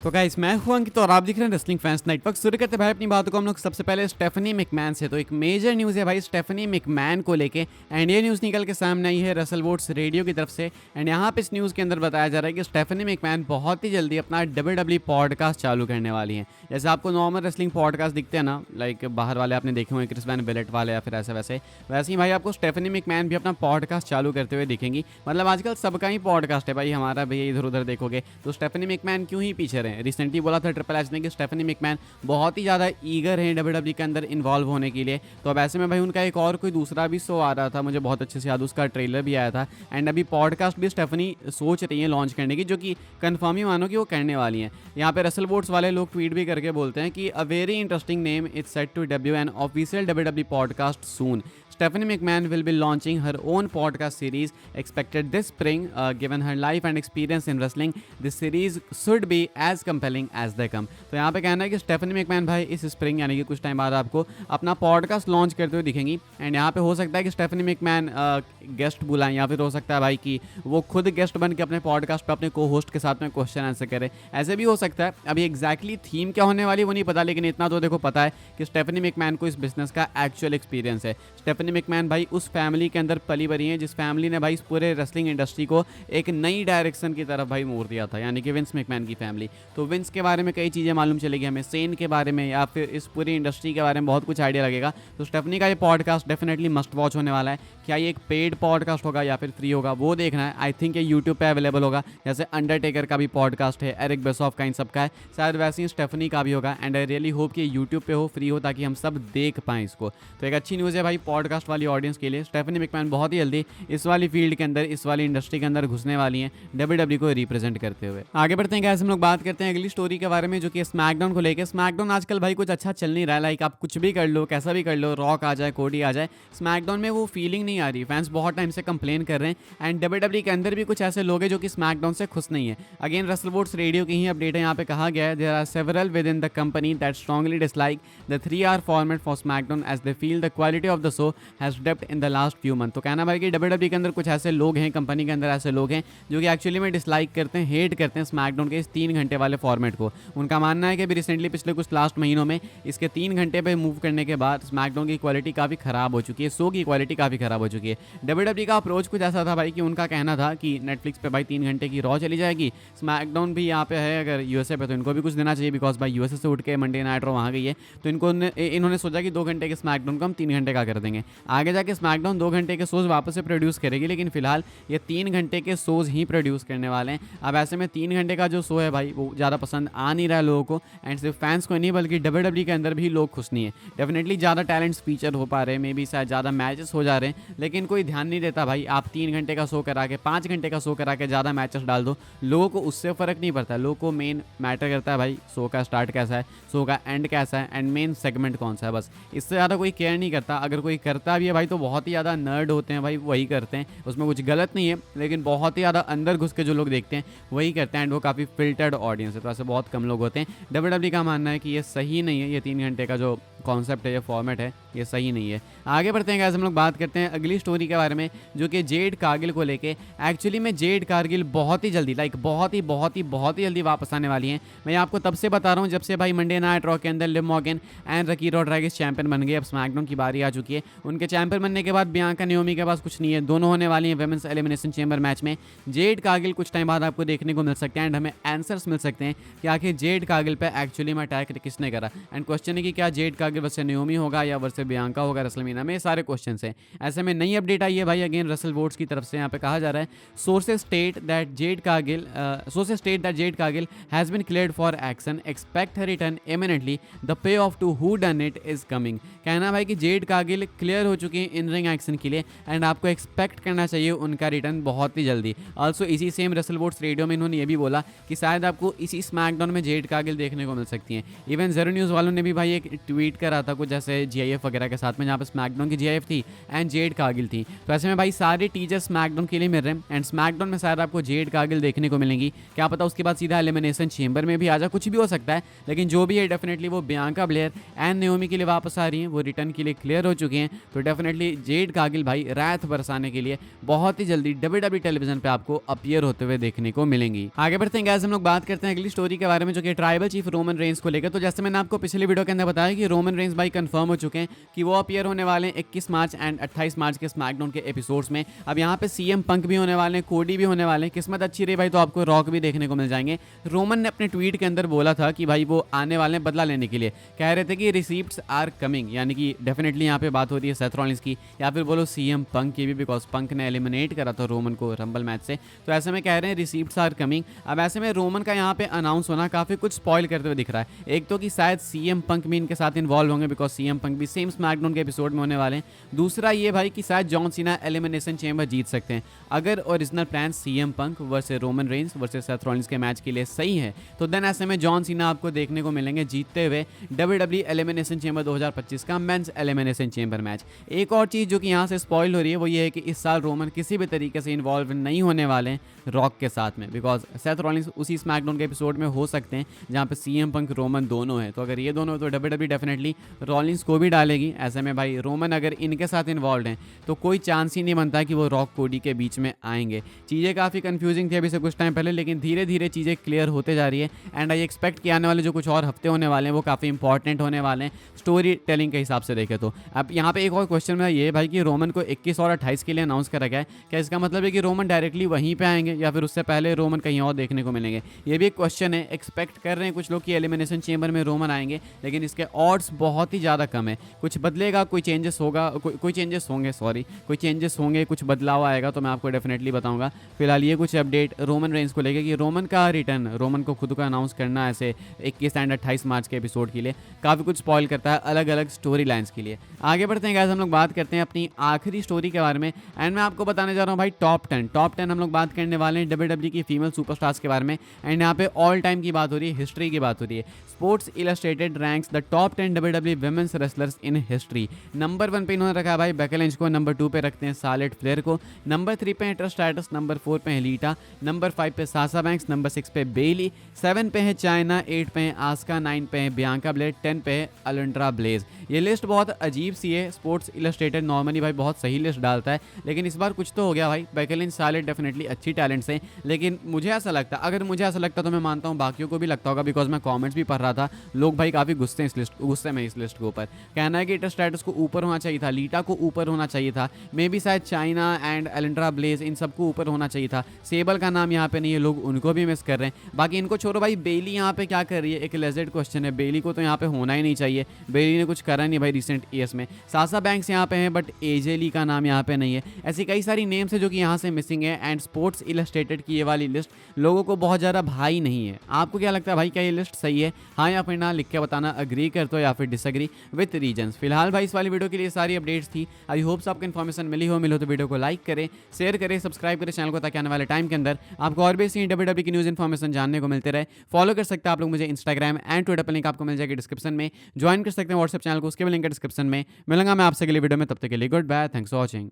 तो गाइस मैं हूं अंकित और आप देख रहे हैं रेसलिंग फैंस नेटवर्क। शुरू करते भाई अपनी बातों को हम लोग सबसे पहले स्टेफनी मैकमैन से। तो एक मेजर न्यूज़ है भाई स्टेफनी मैकमैन को लेके एंड ये न्यूज़ निकल के सामने आई है रसल वोट्स रेडियो की तरफ से। एंड यहाँ पे इस न्यूज़ के अंदर बताया जा रहा है कि स्टेफनी मैकमैन बहुत ही जल्दी अपना WWE पॉडकास्ट चालू करने वाली हैं। जैसे आपको नॉर्मल रेसलिंग पॉडकास्ट दिखते हैं ना, लाइक बाहर वाले आपने देखे होंगे क्रिस वैन बेलेट वाले या फिर ऐसे वैसे ही भाई आपको स्टेफनी मैकमैन भी अपना पॉडकास्ट चालू करते हुए दिखेंगी। मतलब आजकल सबका ही पॉडकास्ट है भाई, हमारा भी इधर उधर देखोगे तो स्टेफनी मैकमैन क्यों ही पीछे रहे। रिसेंटली बोला था ट्रिपल एच ने कि स्टेफनी मैकमैन बहुत ही ज़्यादा ईगर हैं WWE के अंदर इन्वॉल्व होने के लिए। तो अब ऐसे में भाई उनका एक और कोई दूसरा भी शो आ रहा था, मुझे बहुत अच्छे से याद, उसका ट्रेलर भी आया था। एंड अभी पॉडकास्ट भी स्टेफनी सोच रही है लॉन्च करने की, जो कि कन्फर्म ही मानो कि वो करने वाली हैं। यहाँ पे रसल वोट्स वाले लोग ट्वीट भी करके बोलते हैं कि a very interesting name is set to debut an official WWE podcast soon. Stephanie McMahon will be launching her own podcast series expected this spring. Given her life and experience in wrestling, this series should be as compelling as they come. तो यहाँ पे कहना है कि Stephanie McMahon भाई इस spring यानी कि कुछ टाइम बाद आपको अपना पॉडकास्ट लॉन्च करते हुए दिखेंगी। एंड यहाँ पे हो सकता है कि स्टेफनी मैकमैन गेस्ट बुलाएं, या फिर हो सकता है भाई कि वो खुद गेस्ट बन के अपने पॉडकास्ट पे अपने को होस्ट के साथ में क्वेश्चन आंसर करे। ऐसे भी हो सकता है। अभी एग्जैक्टली थीम क्या होने वाली वो नहीं पता, लेकिन इतना तो देखो पता है कि स्टेफनी मैकमैन को इस बिजनेस का एक्चुअल एक्सपीरियंस है। स्टेफनी मैकमैन भाई उस फैमिली के अंदर पली बड़ी हैं जिस फैमिली ने भाई इस पूरे रेसलिंग इंडस्ट्री को एक नई डायरेक्शन की तरफ भाई मोड़ दिया था, यानी कि विंस मैकमैन की फैमिली। तो विंस के बारे में कई चीज़ें मालूम चलेगी हमें, सेन के बारे में या फिर इस पूरी इंडस्ट्री के बारे में बहुत कुछ आइडिया लगेगा। तो स्टेफनी का ये पॉडकास्ट डेफिनेटली मस्ट वॉच होने वाला है। क्या ये एक पेड पॉडकास्ट होगा या फिर फ्री होगा वो देखना है। आई थिंक ये यूट्यूब पे अवेलेबल होगा, जैसे अंडरटेकर का भी पॉडकास्ट है, एरिक बेसॉफ का, इन सब का है, शायद वैसे ही स्टेफनी का भी होगा। एंड आई रियली होप कि यूट्यूब पे हो, फ्री हो, ताकि हम सब देख पाएँ इसको। तो एक अच्छी न्यूज़ है भाई पॉडकास्ट वाली ऑडियंस के लिए। स्टेफनी मैकमैन बहुत ही जल्दी इस वाली फील्ड के अंदर, इस वाली इंडस्ट्री के अंदर घुसने वाली हैं WWE को रिप्रेजेंट करते हुए। आगे बढ़ते हैं, कैसे हम लोग बात करते हैं अगली स्टोरी के बारे में, जो कि स्मैकडाउन को लेकर। स्मैकडाउन आजकल भाई कुछ अच्छा चल नहीं रहा है। लाइक आप कुछ भी कर लो, कैसा भी कर लो, रॉक आ जाए, कोडी आ जाए, स्मैकडाउन में वो फीलिंग नहीं आ रही। फैंस बहुत टाइम से कंप्लेन कर रहे हैं एंड WWE के अंदर भी कुछ ऐसे लोग हैं जो कि स्मैकडाउन से खुश नहीं है। अगेन रसल वोट्स रेडियो की ही अपडेट है, यहाँ पे कहा गया है there are several within the company that strongly dislike the 3 hour format for SmackDown as they feel the quality of the show has dipped in the last few month. तो कहना भाई कि WWE के अंदर कुछ ऐसे लोग हैं, कंपनी के अंदर ऐसे लोग हैं जो कि एक्चुअली में डिसलाइक करते हैं, हेट करते हैं स्मैकडाउन के इस 3 घंटे वाले फॉर्मेट को। उनका मानना है कि अभी रिसेंटली पिछले कुछ लास्ट महीनों में इसके 3 घंटे पे मूव करने के बाद स्मैकडाउन की क्वालिटी काफ़ी ख़राब हो चुकी है, शो की क्वालिटी काफ़ी ख़राब हो चुकी है। WWE का अप्रोच कुछ ऐसा था भाई कि उनका कहना था कि नेटफ्लिक्स पे भाई 3 घंटे की रॉ चली जाएगी, स्मैकडाउन भी यहाँ पे है अगर यूएसए पे, तो इनको भी कुछ देना चाहिए, बिकॉज भाई यूएसए से उठ के मंडे नाइट रॉ वहाँ गई है। तो इन्होंने सोचा कि 2 घंटे के स्मैकडाउन को हम 3 घंटे का कर देंगे। आगे जाके स्मैकडाउन 2 घंटे के शोज वापस से प्रोड्यूस करेगी, लेकिन फिलहाल ये 3 घंटे के शोज ही प्रोड्यूस करने वाले हैं। अब ऐसे में 3 घंटे का जो शो है भाई वो ज़्यादा पसंद आ नहीं रहा है लोगों को, एंड सिर्फ फैंस को नहीं बल्कि WWE के अंदर भी लोग खुश नहीं है। डेफिनेटली ज़्यादा टैलेंट्स फीचर हो पा रहे हैं, मे बी शायद ज़्यादा मैचेस हो जा रहे हैं, लेकिन कोई ध्यान नहीं देता भाई। आप 3 घंटे का शो करा के 5 घंटे का शो करा के ज़्यादा मैचेस डाल दो, लोगों को उससे फ़र्क नहीं पड़ता। लोगों को मेन मैटर करता है भाई शो का स्टार्ट कैसा है, शो का एंड कैसा है, एंड मेन सेगमेंट कौन सा है, बस इससे ज़्यादा कोई केयर नहीं करता। अगर कोई करता भी है भाई तो बहुत ही ज़्यादा नर्ड होते हैं भाई, वही करते हैं, उसमें कुछ गलत नहीं है, लेकिन बहुत ही ज़्यादा अंदर घुस के जो लोग देखते हैं वही करते हैं, एंड वो काफ़ी फिल्टर्ड ऑडियंस है, तो ऐसे बहुत कम लोग होते हैं। WWE का मानना है कि ये सही नहीं है, ये 3 घंटे का जो कॉन्सेप्ट है, ये फॉर्मेट है, ये सही नहीं है। आगे बढ़ते हैं गाइस, हम लोग बात करते हैं अगली स्टोरी के बारे में, जो कि जेड कारगिल को लेके। एक्चुअली में जेड कारगिल बहुत ही जल्दी, लाइक बहुत ही जल्दी वापस आने वाली हैं। मैं आपको तब से बता रहा हूँ जब से भाई मंडे नाइट रॉ के अंदर Liv Morgan and rocky Rodriguez champion बन गए। अब स्मैकडाउन की बारी आ चुकी है। उनके चैंपियन बनने के बाद बियांका नाओमी के पास कुछ नहीं है, दोनों होने वाली हैं विमेंस एलिमिनेशन चैम्बर मैच में। जेड कारगिल कुछ टाइम बाद आपको देखने को मिल सकते हैं, एंड हमें आंसर्स मिल सकते हैं कि आखिर जेड कारगिल पे एक्चुअली में अटैक किसने करा। एंड क्वेश्चन है कि क्या जेड कारगिल वर्सेस नाओमी होगा या वर्सेस बियांका होगा रेसलमेनिया में, सारे क्वेश्चन हैं। ऐसे में नई अपडेट आई है भाई अगेन रसल वोट्स की तरफ से। यहाँ पे कहा जा रहा है sources state that Jade Cargill has been cleared for action, expect her return imminently, the payoff to who done it is coming. कहना भाई कि जेड कारगिल क्लियर हो चुकी है इन रिंग एक्शन के लिए, एंड आपको एक्सपेक्ट करना चाहिए उनका रिटर्न बहुत ही जल्दी। ऑल्सो इसी सेम रसल वोट्स रेडियो में इन्होंने ये भी बोला कि शायद आपको इसी स्मैकडाउन में जेड कारगिल देखने को मिल सकती हैं। इवन ज़रूर न्यूज़ वालों ने भी भाई एक ट्वीट करा था कुछ जैसे GIF वगैरह के साथ में, जहाँ पे स्मैकडाउन की जीआईएफ थी एंड जेड कारगिल थी। तो ऐसे में भाई सारे टीजर स्मैकडाउन के लिए मिल रहे हैं एंड स्मैकडाउन में शायद आपको जेड कारगिल देखने को मिलेंगी, क्या पता उसके बाद सीधा एलिमिनेशन चेंबर में भी आ जाए, कुछ भी हो सकता है। लेकिन जो भी है डेफिनेटली वो बियांका ब्लेयर एंड नेओमी के लिए वापस आ रही हैं, वो रिटर्न के लिए क्लियर हो चुकी हैं। तो डेफिनेटली जेड कारगिल भाई रात बरसाने के लिए बहुत ही जल्दी WWE टेलीविजन पे आपको अपीयर होते हुए देखने को मिलेंगी। आगे बढ़ते हैं गाइस, हम लोग बात करते हैं अगली स्टोरी के बारे में, जो कि ट्राइबल चीफ रोमन रेंस को लेकर। तो जैसे मैंने आपको पिछली वीडियो के अंदर बताया कि रोमन रेंस भाई कंफर्म हो चुके हैं कि वो अपीयर होने वाले हैं 21 मार्च एंड 28 मार्च के स्मैकडाउन के एपिसोड्स में। अब यहाँ पे सीएम पंक भी होने वाले हैं, कोडी भी होने वाले हैं, किस्मत अच्छी रही भाई तो आपको रॉक भी देखने को मिल जाएंगे। रोमन ने अपने ट्वीट के अंदर बोला था कि भाई वो आने वाले हैं बदला लेने के लिए, कह रहे थे कि रिसीप्ट्स आर कमिंग, यानी कि डेफिनेटली यहाँ पे बात हो रही है सेथ रॉलिंस की, या फिर बोलो सीएम पंक की भी, बिकॉज पंक ने एलिमिनेट करा था रोमन को रंबल मैच से। तो ऐसे में कह रहे हैं रिसीप्ट्स आर कमिंग। अब ऐसे में रोमन का यहाँ पे अनाउंस होना काफी कुछ स्पॉइल करते हुए दिख रहा है। एक तो कि शायद सीएम पंक भी इनके साथ इन्वॉल्व होंगे, बिकॉज सीएम पंक भी सेम स्मैकडाउन के एपिसोड में होने वाले हैं। दूसरा ये भाई कि शायद जॉन सीना एलिमिनेशन चेंबर जीत सकते हैं। अगर original plan CM Punk versus Roman Reigns versus Seth Rollins के मैच के लिए सही है, तो देन ऐसे में जॉन सीना आपको देखने को मिलेंगे जीतते हुए WWE एलिमिनेशन चेंबर 2025 का मेंस एलिमिनेशन चेंबर मैच। एक और चीज़ जो कि यहाँ से स्पॉइल हो रही है वो ये है कि इस साल रोमन किसी भी तरीके से इन्वॉल्व नहीं होने वाले हैं रॉक के साथ में, बिकॉज सेथ रॉलिंस उसी स्मैकडाउन के एपिसोड में हो सकते हैं जहाँ पे सीएम पंक रोमन दोनों है। तो अगर ये दोनों तो WWE डेफिनेटली रॉलिंस को भी डालेगी। ऐसे में भाई रोमन अगर इनके साथ इन्वॉल्व हैं तो कोई चांस ही नहीं बनता कि वो रॉक कोडी के बीच में आएंगे। चीज़ें काफ़ी कंफ्यूजिंग थी अभी से कुछ टाइम पहले, लेकिन धीरे धीरे चीज़ें क्लियर होते जा रही है एंड आई एक्सपेक्ट कि आने वाले जो कुछ और हफ्ते होने वाले हैं वो काफ़ी इंपॉर्टेंट होने वाले हैं स्टोरी टेलिंग के हिसाब से देखें तो। अब यहाँ पे एक और क्वेश्चन मेरा ये भाई कि रोमन को 21 और 28 के लिए अनाउंस करा गया है, क्या इसका मतलब है कि रोमन डायरेक्टली वहीं पे आएंगे या फिर उससे पहले रोमन कहीं और देखने को मिलेंगे? ये भी एक क्वेश्चन है। एक्सपेक्ट कर रहे हैं कुछ लोग कि एलिमिनेशन चेंबर में रोमन आएंगे, लेकिन इसके ऑड्स बहुत ही ज़्यादा कम है। कुछ बदलेगा, कोई चेंजेस होगा, कोई चेंजेस होंगे, कोई चेंजेस होंगे, कुछ बदलाव आएगा तो मैं आपको डेफिनेटली बताऊंगा। फिलहाल ये कुछ अपडेट रोमन रेंस को लेकर कि रोमन का रिटर्न, रोमन को खुद का अनाउंस करना ऐसे 21 एंड 28 मार्च के एपिसोड के लिए काफ़ी कुछ स्पॉइल करता है अलग अलग स्टोरी लाइन्स के लिए। आगे बढ़ते हैं गाइस, हम लोग बात करते हैं अपनी आखिरी स्टोरी के बारे में एंड मैं आपको बताने जा रहा हूँ भाई टॉप 10 हम लोग बात करने वाले हैं WWE की फीमेल सुपरस्टार्स के बारे में एंड यहाँ पे ऑल टाइम की बात हो रही है, हिस्ट्री की बात हो रही है। Sports Illustrated ranks the top 10 WWE women's wrestlers in history. Number 1 पे इन्होंने रखा है भाई बेकी लिंच को, नंबर 2 पे रखते हैं शार्लेट फ्लेयर को, नंबर 3 पे है ट्रिश स्ट्रैटस, नंबर 4 पे है लीटा, नंबर 5 पे साशा बैंक्स, नंबर 6 पे बेली, 7 पे है चाइना, 8 पे है आस्का, 9 पे है बियांका ब्लेयर, 10 पे है अलेंड्रा ब्लेज। ये लिस्ट बहुत अजीब सी है। स्पोर्ट्स इलस्ट्रेटेड नॉर्मली भाई बहुत सही लिस्ट डालता है, लेकिन इस बार कुछ तो हो गया भाई। बेकी लिंच, शार्लेट डेफिनेटली अच्छी टैलेंट्स हैं, लेकिन मुझे ऐसा लगता, अगर मुझे ऐसा लगता तो मैं मानता हूँ बाकियों को भी लगता होगा, बिकॉज मैं कमेंट्स भी पढ़ रहा था, लोग भाई काफ़ी गुस्से में इस लिस्ट के ऊपर। कहना है कि ट्रिश स्ट्रैटस को ऊपर होना चाहिए था, लीटा को ऊपर होना चाहिए था, मे बी शायद चाइना एंड अलेंड्रा ब्लेज इन सबको ऊपर होना चाहिए था। सेबल का नाम यहाँ पे नहीं है, लोग उनको भी मिस कर रहे हैं। बाकी इनको छोड़ो भाई, बेली यहाँ पे क्या कर रही है, एक लेजेंड क्वेश्चन है। बेली को तो यहाँ पे होना ही नहीं चाहिए, बेली ने कुछ करा नहीं भाई रिसेंट ईयर्स में। साशा बैंक्स यहाँ पे हैं बट एजे ली का नाम यहाँ पे नहीं है। ऐसी कई सारी नेम्स है जो कि यहाँ से मिसिंग है एंड स्पोर्ट्स इलस्ट्रेटेड की ये वाली लिस्ट लोगों को बहुत ज़्यादा भाई नहीं है। आपको क्या लगता है भाई, क्या ये लिस्ट सही है? हाँ या फिर ना लिख के बताना, अग्री करते हो या फिर डिसएग्री विद रीजंस। फिलहाल भाई इस वाली वीडियो के लिए सारी अपडेट्स थी। आई होप्स आपको इन्फॉर्मेशन मिली हो तो वीडियो को लाइक करें, शेयर करें, सब्सक्राइब करें चैनल को, ताकि आने वाले टाइम के अंदर आपको और भी इसी WWE की न्यूज़ इन्फॉर्मेशन जानने को मिलते रहे। फॉलो कर सकते हैं आप लोग मुझे इंस्टाग्राम एंड ट्विटर पर, लिंक आपको मिल जाएगी डिस्क्रिप्शन में। ज्वाइन कर सकते हैं व्हाट्सएप चैनल को, उसके भी लिंक है डिस्क्रिप्शन में। मिलूंगा मैं आपसे अगली वीडियो में, तब तक के लिए goodbye, thanks for watching.